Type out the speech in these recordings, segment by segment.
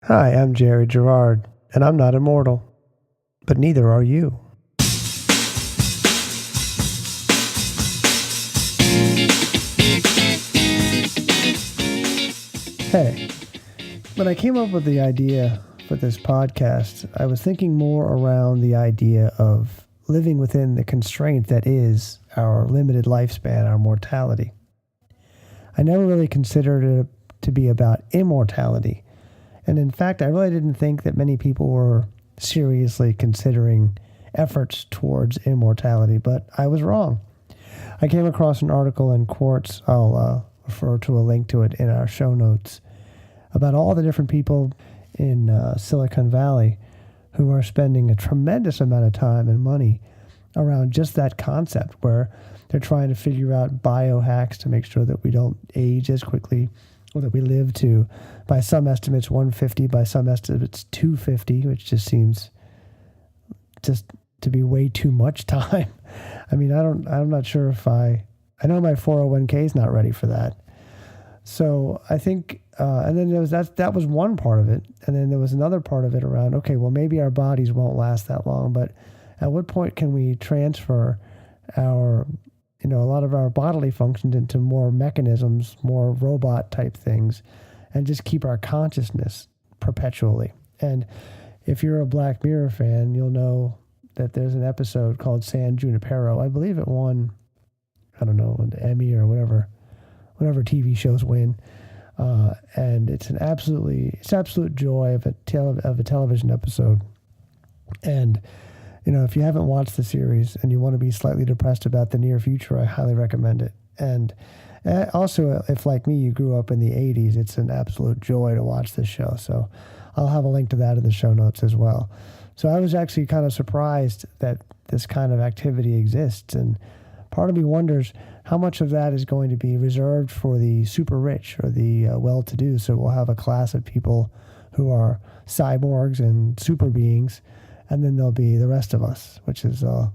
Hi, I'm Jerry Gerard, and I'm not immortal, but neither are you. Hey, when I came up with the idea for this podcast, I was thinking more around the idea of living within the constraint that is our limited lifespan, our mortality. I never really considered it to be about immortality. And in fact, I really didn't think that many people were seriously considering efforts towards immortality, but I was wrong. I came across an article in Quartz, I'll refer to a link to it in our show notes, about all the different people in Silicon Valley who are spending a tremendous amount of time and money around just that concept, where they're trying to figure out biohacks to make sure that we don't age as quickly, or that we live to, by some estimates, 150, by some estimates, 250, which just seems just to be way too much time. I mean, I'm not sure if I know my 401k is not ready for that. So I think, and then there was that was one part of it. And then there was another part of it around, okay, well, maybe our bodies won't last that long, but at what point can we transfer our, a lot of our bodily functions into more mechanisms, more robot type things, and just keep our consciousness perpetually? And if you're a Black Mirror fan, you'll know that there's an episode called San Junipero. I believe it won, I don't know, an Emmy or whatever TV shows win. And it's absolute joy of a television episode. And if you haven't watched the series and you want to be slightly depressed about the near future, I highly recommend it. And also, if like me, you grew up in the 80s, it's an absolute joy to watch this show. So I'll have a link to that in the show notes as well. So I was actually kind of surprised that this kind of activity exists. And part of me wonders how much of that is going to be reserved for the super rich or the well-to-do. So we'll have a class of people who are cyborgs and super beings, and then there'll be the rest of us, which is a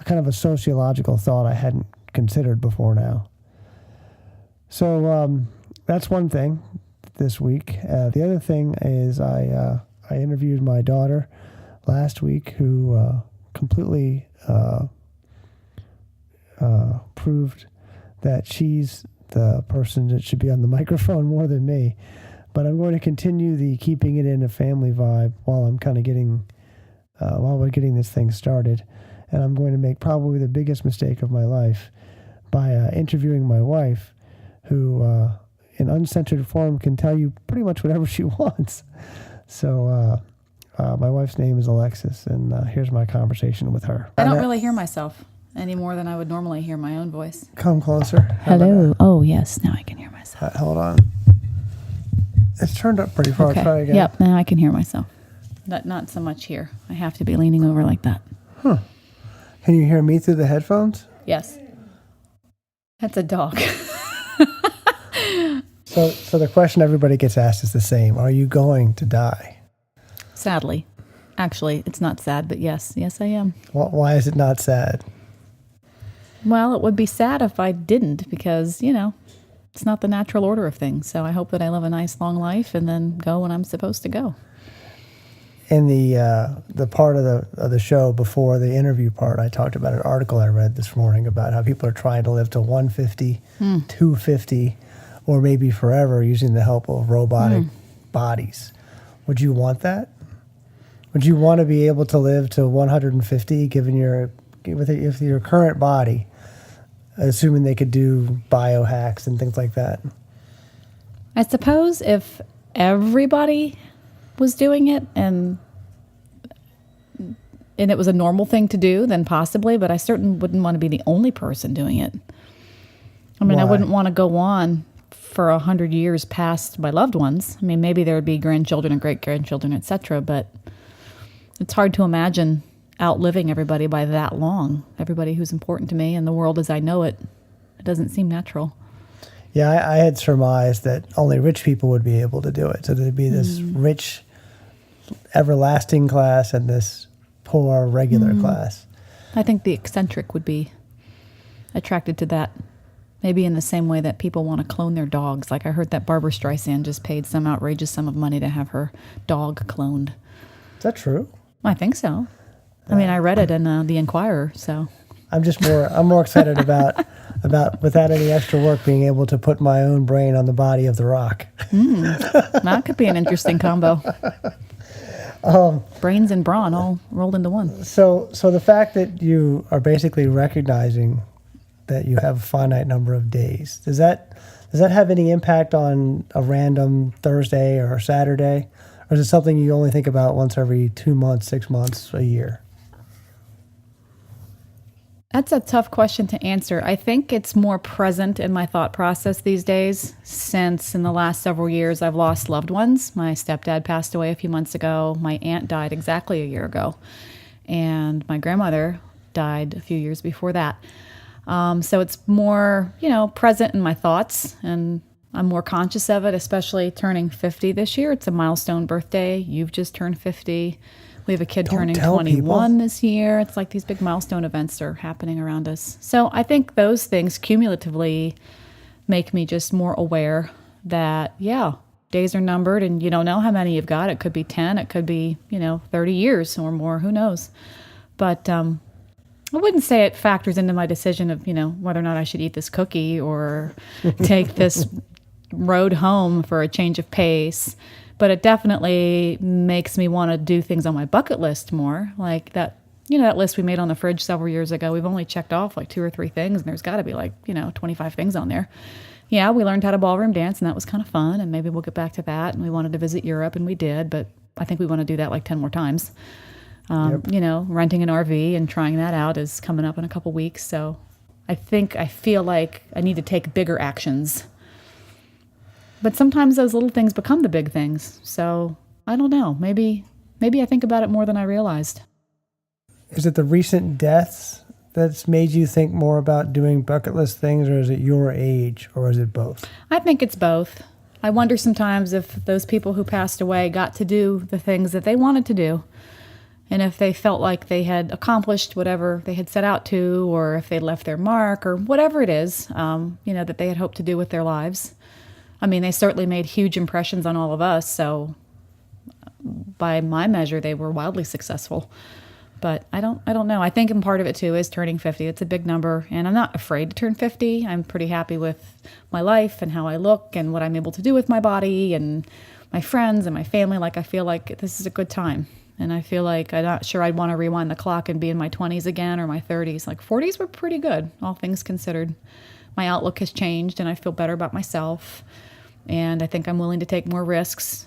kind of a sociological thought I hadn't considered before now. So that's one thing this week. The other thing is I interviewed my daughter last week, who completely proved that she's the person that should be on the microphone more than me. But I'm going to continue the keeping it in a family vibe while I'm kind of while we're getting this thing started. And I'm going to make probably the biggest mistake of my life by interviewing my wife, who in uncensored form can tell you pretty much whatever she wants. So my wife's name is Alexis, and here's my conversation with her. I don't really hear myself any more than I would normally hear my own voice. Come closer. Hello. Oh, yes. Now I can hear myself. Hold on. It's turned up pretty far. Okay. Try again. Yep. Now I can hear myself. Not so much here. I have to be leaning over like that. Huh. Can you hear me through the headphones? Yes. That's a dog. So the question everybody gets asked is the same. Are you going to die? Sadly. Actually, it's not sad, but yes. Yes, I am. Why is it not sad? Well, it would be sad if I didn't, because, it's not the natural order of things. So I hope that I live a nice long life and then go when I'm supposed to go. In the part of the show before the interview part, I talked about an article I read this morning about how people are trying to live to 150, 250, or maybe forever using the help of robotic bodies. Would you want that? Would you want to be able to live to 150, with your current body, assuming they could do biohacks and things like that? I suppose if everybody was doing it and it was a normal thing to do, then possibly, but I certainly wouldn't want to be the only person doing it. I mean, Why? I wouldn't want to go on for 100 years past my loved ones. I mean, maybe there would be grandchildren and great-grandchildren, etc., but it's hard to imagine outliving everybody by that long. Everybody who's important to me and the world as I know it. It doesn't seem natural. Yeah, I had surmised that only rich people would be able to do it. So there'd be this rich, everlasting class and this poor, regular class. I think the eccentric would be attracted to that Maybe in the same way that people want to clone their dogs. Like I heard that Barbara Streisand just paid some outrageous sum of money to have her dog cloned. Is that true? I think so. I mean, I read it in the Inquirer, so. I'm more excited about without any extra work being able to put my own brain on the body of the Rock. That could be an interesting combo. Brains and brawn all rolled into one. So the fact that you are basically recognizing that you have a finite number of days, does that have any impact on a random Thursday or a Saturday? Or is it something you only think about once every 2 months, 6 months, a year? That's a tough question to answer. I think it's more present in my thought process these days, since in the last several years I've lost loved ones. My stepdad passed away a few months ago. My aunt died exactly a year ago. And my grandmother died a few years before that. So it's more, present in my thoughts, and I'm more conscious of it, especially turning 50 this year. It's a milestone birthday. You've just turned 50. We have a kid turning 21 this year. It's like these big milestone events are happening around us. So I think those things cumulatively make me just more aware that, days are numbered and you don't know how many you've got. It could be 10, it could be, 30 years or more, who knows. But I wouldn't say it factors into my decision of, whether or not I should eat this cookie or take this road home for a change of pace. But it definitely makes me want to do things on my bucket list more. Like that, that list we made on the fridge several years ago, we've only checked off like 2 or 3 things, and there's got to be 25 things on there. Yeah, we learned how to ballroom dance, and that was kind of fun, and maybe we'll get back to that. And we wanted to visit Europe, and we did, but I think we want to do that 10 more times. Renting an RV and trying that out is coming up in a couple weeks. So I feel like I need to take bigger actions. But sometimes those little things become the big things. So I don't know. Maybe I think about it more than I realized. Is it the recent deaths that's made you think more about doing bucket list things, or is it your age, or is it both? I think it's both. I wonder sometimes if those people who passed away got to do the things that they wanted to do, and if they felt like they had accomplished whatever they had set out to, or if they left their mark, or whatever it is, that they had hoped to do with their lives. I mean, they certainly made huge impressions on all of us, so by my measure, they were wildly successful. But I don't know. I think part of it, too, is turning 50. It's a big number, and I'm not afraid to turn 50. I'm pretty happy with my life and how I look and what I'm able to do with my body and my friends and my family. I feel like this is a good time. And I feel like I'm not sure I'd want to rewind the clock and be in my 20s again or my 30s. 40s were pretty good, all things considered. My outlook has changed, and I feel better about myself. And I think I'm willing to take more risks.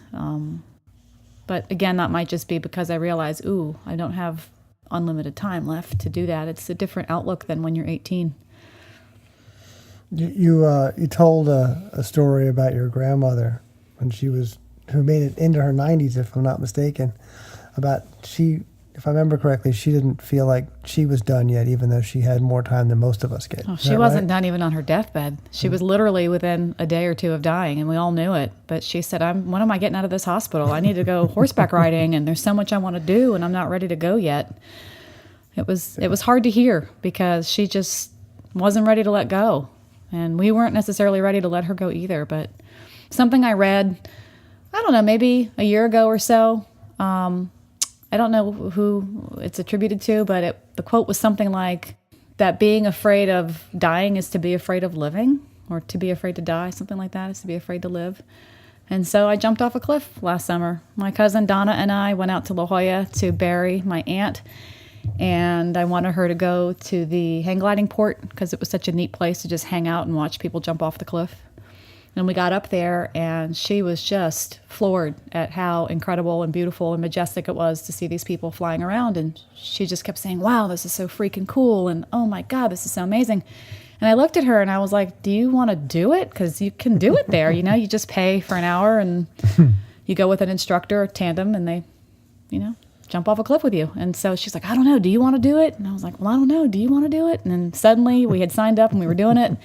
But again, that might just be because I realize, I don't have unlimited time left to do that. It's a different outlook than when you're 18. You told a story about your grandmother who made it into her 90s, if I'm not mistaken. If I remember correctly, she didn't feel like she was done yet, even though she had more time than most of us get. Oh, she wasn't done even on her deathbed. She was literally within a day or two of dying, and we all knew it. But she said, when am I getting out of this hospital? I need to go horseback riding, and there's so much I want to do, and I'm not ready to go yet. It was hard to hear because she just wasn't ready to let go. And we weren't necessarily ready to let her go either. But something I read, I don't know, maybe a year ago or so, I don't know who it's attributed to, but the quote was something like that being afraid of dying is to be afraid of living, or to be afraid to die, something like that is to be afraid to live. And so I jumped off a cliff last summer. My cousin Donna and I went out to La Jolla to bury my aunt, and I wanted her to go to the hang gliding port because it was such a neat place to just hang out and watch people jump off the cliff. And we got up there, and she was just floored at how incredible and beautiful and majestic it was to see these people flying around. And she just kept saying, wow, this is so freaking cool. And oh my God, this is so amazing. And I looked at her and I was like, do you want to do it? Because you can do it there. You just pay for an hour and you go with an instructor, a tandem, and they, jump off a cliff with you. And so she's like, I don't know, do you want to do it? And I was like, well, I don't know, do you want to do it? And then suddenly we had signed up and we were doing it.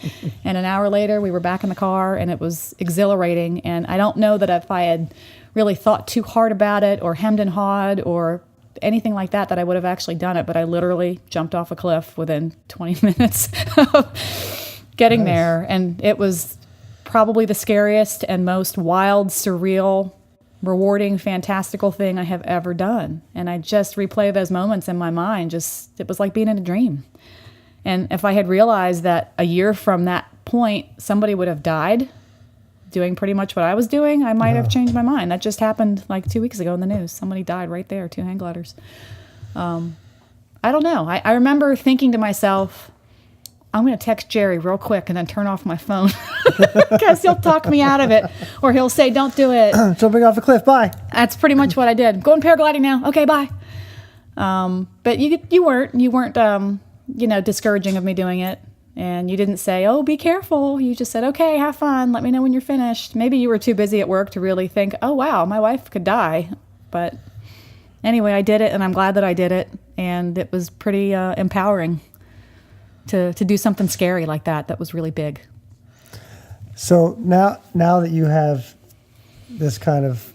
And an hour later we were back in the car, and it was exhilarating. And I don't know that if I had really thought too hard about it or hemmed and hawed or anything like that I would have actually done it. But I literally jumped off a cliff within 20 minutes getting there. And it was probably the scariest and most wild, surreal, rewarding, fantastical thing I have ever done. And I just replay those moments in my mind. It was like being in a dream. And if I had realized that a year from that point, somebody would have died doing pretty much what I was doing, I might have changed my mind. That just happened like 2 weeks ago in the news. Somebody died right there, 2 hang gliders. I don't know. I remember thinking to myself, I'm going to text Jerry real quick and then turn off my phone because he'll talk me out of it, or he'll say, don't do it. Jumping off a cliff, bye. That's pretty much what I did. Going paragliding now. Okay, bye. But you weren't discouraging of me doing it. And you didn't say, oh, be careful. You just said, okay, have fun. Let me know when you're finished. Maybe you were too busy at work to really think, oh, wow, my wife could die. But anyway, I did it, and I'm glad that I did it. And it was pretty empowering to do something scary like that. That was really big. So now that you have this kind of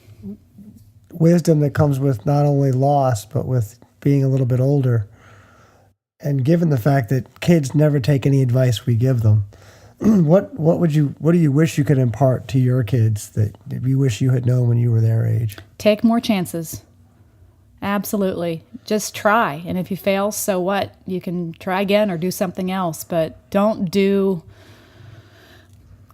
wisdom that comes with not only loss, but with being a little bit older, and given the fact that kids never take any advice we give them, what do you wish you could impart to your kids that you wish you had known when you were their age? Take more chances. Absolutely. Just try. And if you fail, so what? You can try again or do something else, but don't do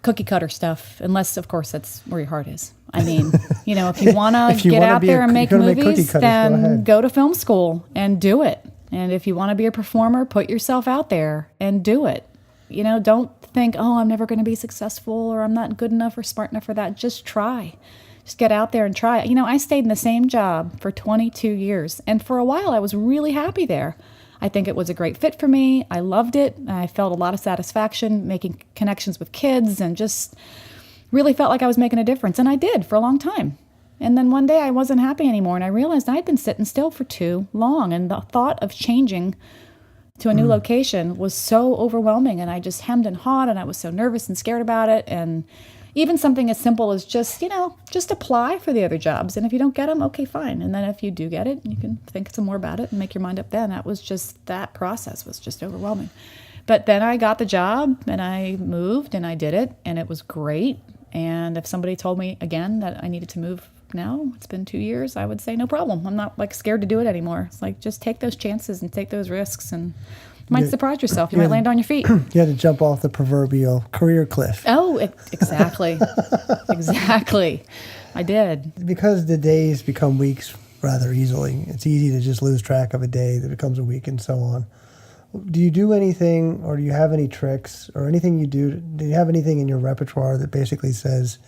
cookie cutter stuff unless, of course, that's where your heart is. I mean, if you want to get out there and make movies, then go to film school and do it. And if you want to be a performer, put yourself out there and do it. Don't think, oh, I'm never going to be successful, or I'm not good enough or smart enough for that. Just try. Just get out there and try it. I stayed in the same job for 22 years. And for a while, I was really happy there. I think it was a great fit for me. I loved it. I felt a lot of satisfaction making connections with kids and just really felt like I was making a difference. And I did for a long time. And then one day I wasn't happy anymore, and I realized I'd been sitting still for too long, and the thought of changing to a new location was so overwhelming, and I just hemmed and hawed, and I was so nervous and scared about it. And even something as simple as just apply for the other jobs, and if you don't get them, okay, fine. And then if you do get it, you can think some more about it and make your mind up then. That process was just overwhelming. But then I got the job, and I moved, and I did it, and it was great. And if somebody told me again that I needed to move now, it's been 2 years, I would say no problem. I'm not scared to do it anymore. It's just take those chances and take those risks, and you might surprise yourself. You might land on your feet. You had to jump off the proverbial career cliff. Oh, exactly. Exactly. I did. Because the days become weeks rather easily. It's easy to just lose track of a day that becomes a week and so on. Do you do anything, or do you have any tricks or anything you do? Do you have anything in your repertoire that basically says,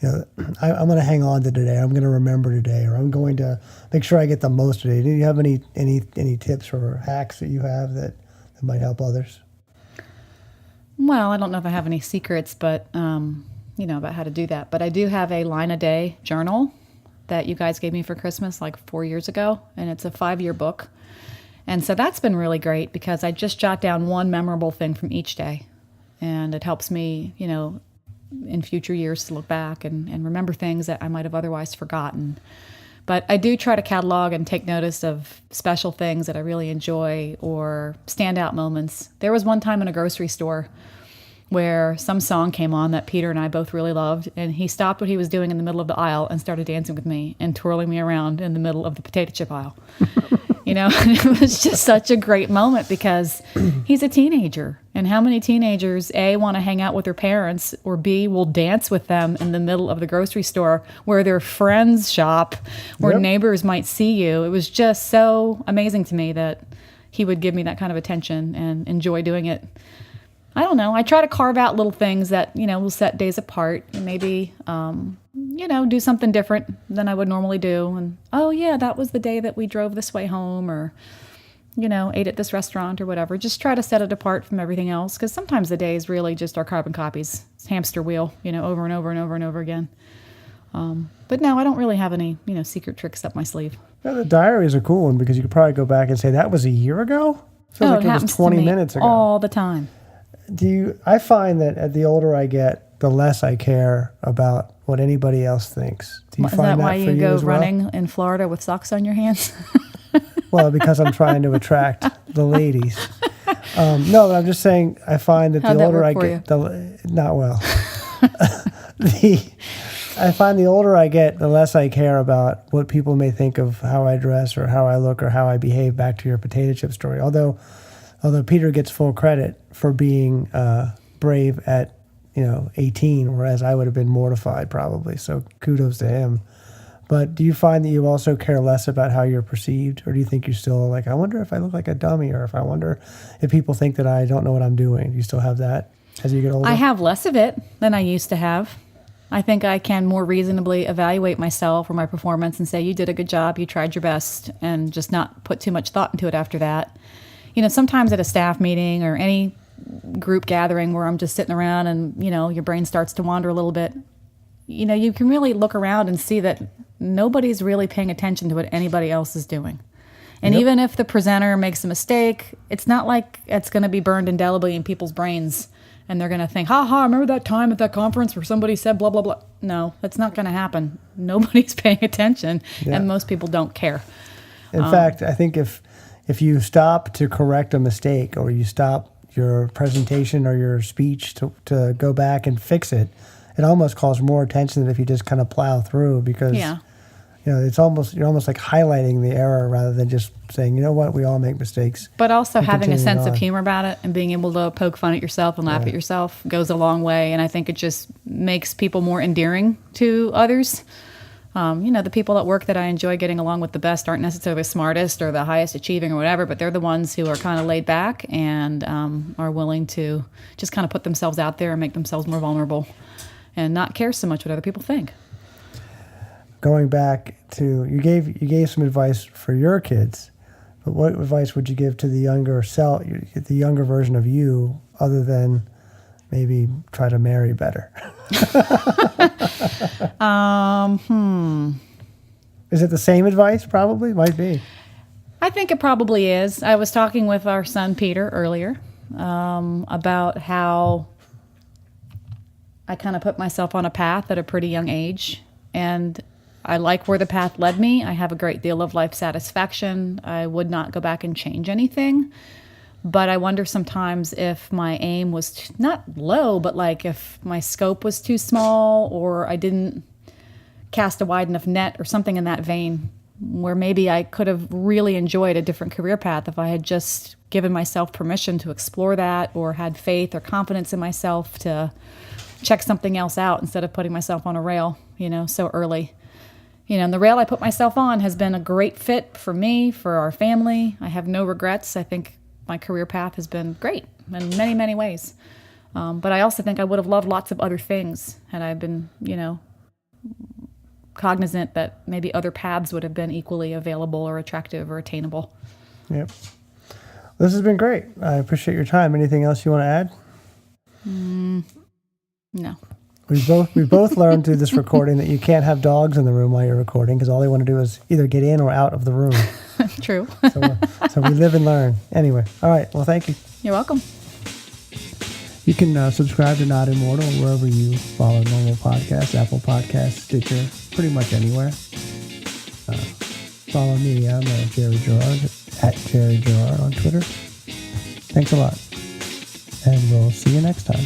I'm going to hang on to today, I'm going to remember today, or I'm going to make sure I get the most today? Do you have any tips or hacks that you have that might help others? Well, I don't know if I have any secrets, but about how to do that. But I do have a line a day journal that you guys gave me for Christmas 4 years ago, and it's a 5-year book. And so that's been really great because I just jot down one memorable thing from each day, and it helps me, in future years to look back and remember things that I might have otherwise forgotten. But I do try to catalog and take notice of special things that I really enjoy or standout moments. There was one time in a grocery store where some song came on that Peter and I both really loved, and he stopped what he was doing in the middle of the aisle and started dancing with me and twirling me around in the middle of the potato chip aisle. And it was just such a great moment because he's a teenager. And how many teenagers, A, want to hang out with their parents, or B, will dance with them in the middle of the grocery store where their friends shop, where neighbors might see you? It was just so amazing to me that he would give me that kind of attention and enjoy doing it. I don't know. I try to carve out little things that, will set days apart and maybe, do something different than I would normally do. And, oh, yeah, that was the day that we drove this way home, or, ate at this restaurant or whatever. Just try to set it apart from everything else, because sometimes the days really just are carbon copies. It's hamster wheel, over and over and over and over again. But no, I don't really have any, secret tricks up my sleeve. Yeah, the diaries are cool one because you could probably go back and say, that was a year ago? Feels like it was 20 minutes ago. All the time. I find that the older I get, the less I care about what anybody else thinks. Do you Is find that why for you go as well? running in Florida with socks on your hands? Well, because I'm trying to attract the ladies. No, but I'm just saying I find that How'd the that older I work for get, not well. I find the older I get, the less I care about what people may think of how I dress or how I look or how I behave, back to your potato chip story. Although Peter gets full credit for being brave at 18, whereas I would have been mortified probably. So kudos to him. But do you find that you also care less about how you're perceived? Or do you think you're still like, I wonder if I look like a dummy, or if I wonder if people think that I don't know what I'm doing? Do you still have that as you get older? I have less of it than I used to have. I think I can more reasonably evaluate myself or my performance and say, you did a good job, you tried your best, and just not put too much thought into it after that. Sometimes at a staff meeting or any group gathering where I'm just sitting around and, your brain starts to wander a little bit, you can really look around and see that nobody's really paying attention to what anybody else is doing. And Yep. even if the presenter makes a mistake, it's not like it's going to be burned indelibly in people's brains and they're going to think, ha, remember that time at that conference where somebody said blah, blah, blah. No, that's not going to happen. Nobody's paying attention, and most people don't care. In fact, I think if you stop to correct a mistake, or you stop your presentation or your speech to go back and fix it, it almost calls more attention than if you just kind of plow through, because you're almost like highlighting the error rather than just saying, you know what, we all make mistakes. But also having a sense on. of humor about it and being able to poke fun at yourself and laugh at yourself goes a long way. And I think it just makes people more endearing to others. The people at work that I enjoy getting along with the best aren't necessarily the smartest or the highest achieving or whatever, but they're the ones who are kind of laid back and are willing to just kind of put themselves out there and make themselves more vulnerable and not care so much what other people think. Going back to, you gave some advice for your kids, but what advice would you give to the younger version of you, other than maybe try to marry better? Is it the same advice? Probably might be. I think it probably is. I was talking with our son Peter earlier about how I kind of put myself on a path at a pretty young age, and I like where the path led me. I have a great deal of life satisfaction. I would not go back and change anything. But I wonder sometimes if my aim was not low, but like if my scope was too small, or I didn't cast a wide enough net or something in that vein, where maybe I could have really enjoyed a different career path if I had just given myself permission to explore that, or had faith or confidence in myself to check something else out instead of putting myself on a rail, so early. And the rail I put myself on has been a great fit for me, for our family. I have no regrets. I think my career path has been great in many, many ways. But I also think I would have loved lots of other things had I been, cognizant that maybe other paths would have been equally available or attractive or attainable. Yep. This has been great. I appreciate your time. Anything else you want to add? No. We both learned through this recording that you can't have dogs in the room while you're recording, because all they want to do is either get in or out of the room. True. So we live and learn. Anyway, all right. Well, thank you. You're welcome. You can subscribe to Not Immortal wherever you follow normal podcasts, Apple Podcasts, Stitcher, pretty much anywhere. Follow me. I'm Jerry Gerard, at Jerry Gerard on Twitter. Thanks a lot. And we'll see you next time.